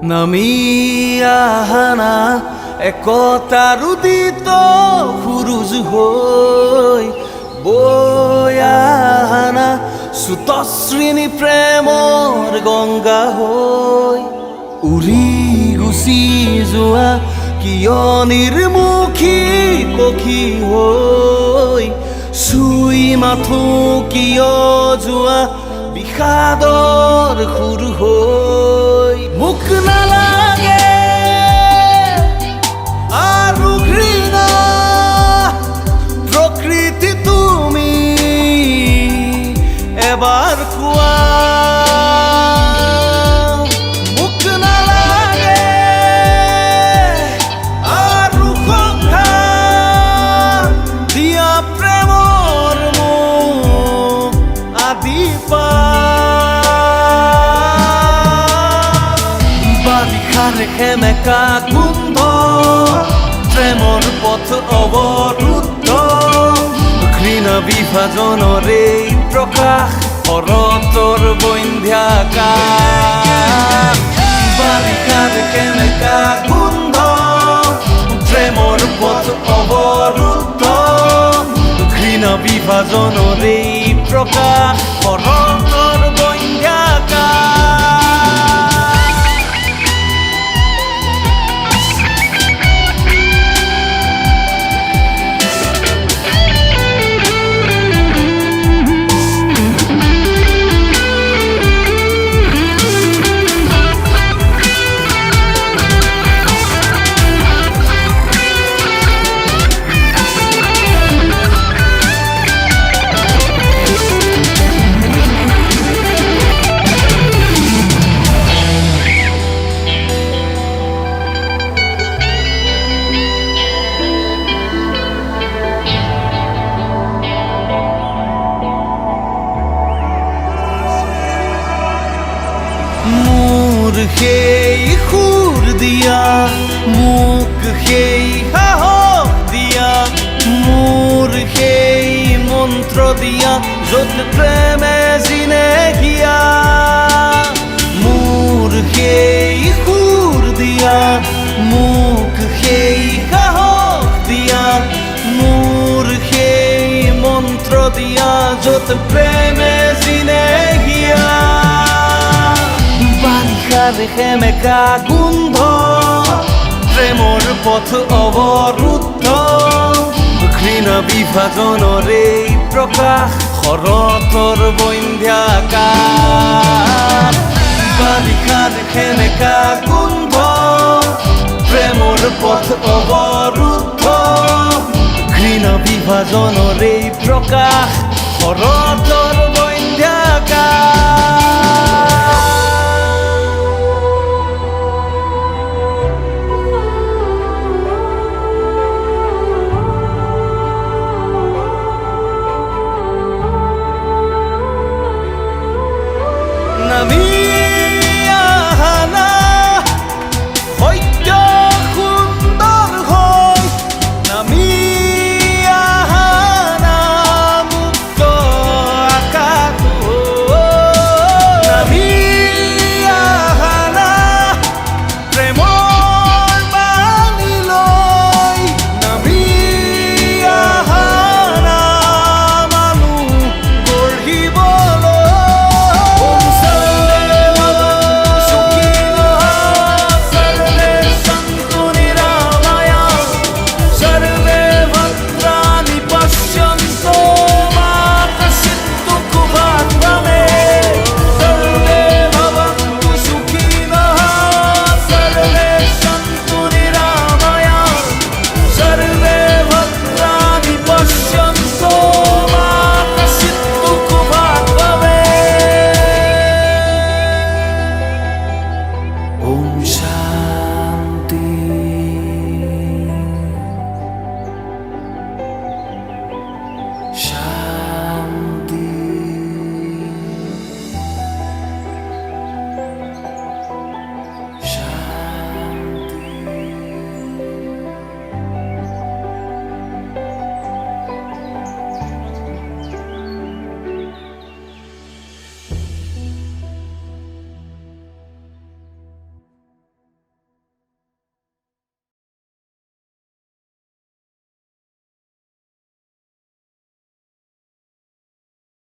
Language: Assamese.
নামি আহানা একতাৰ উদিত সুৰুজ হৈ বৈ আহানা সুতশ্ৰিণী প্ৰেমৰ গংগা হৈ উৰি গুচি যোৱা কিয় নিৰ্মুখী পক্ষী হৈ চুই মাথো কিয় যোৱা বিষাদৰ সুৰ হৈ মোক নালাগে আৰু ঘৃণা প্ৰকৃতি তুমি এবাৰ কোৱা মোক নালাগে আৰু কথা দিয়া প্ৰেমৰ মোক আদি পা বাৰিষাৰ সেমেকা গোন্ধ প্ৰেমৰ পথ অৱৰুদ্ধ ঘৃণা বিভাজনৰে প্ৰকাশ শৰতৰ বন্ধ্যাকাশ বাৰিষাৰ সেমেকা গোন্ধ প্ৰেমৰ পথ অৱৰুদ্ধ ঘৃণা বিভাজনৰে প্ৰকাশ শৰতৰ বন্ধ্যাকাশ মোৰ সেই সুৰ দিয়া মোক সেই সাহস দিয়া মোৰ সেই মন্ত্ৰ দিয়া য'ত প্ৰেমে জিনে হিয়া মোৰ সেই সুৰ দিয়া মোক সেই সাহস দিয়া মোৰ সেই মন্ত্ৰ দিয়া য'ত প্ৰেমে জিনে হিয়া বাৰিষাৰ সেমেকা গোন্ধ প্ৰেমৰ পথ অৱৰুদ্ধ ঘৃণা বিভাজনৰে প্ৰকাশ শৰতৰ বন্ধ্যাকাশ বাৰিষাৰ সেমেকা গোন্ধ প্ৰেমৰ পথ অৱৰুদ্ধ ঘৃণা বিভাজনৰে প্ৰকাশ শৰতৰ বন্ধ্যাকাশ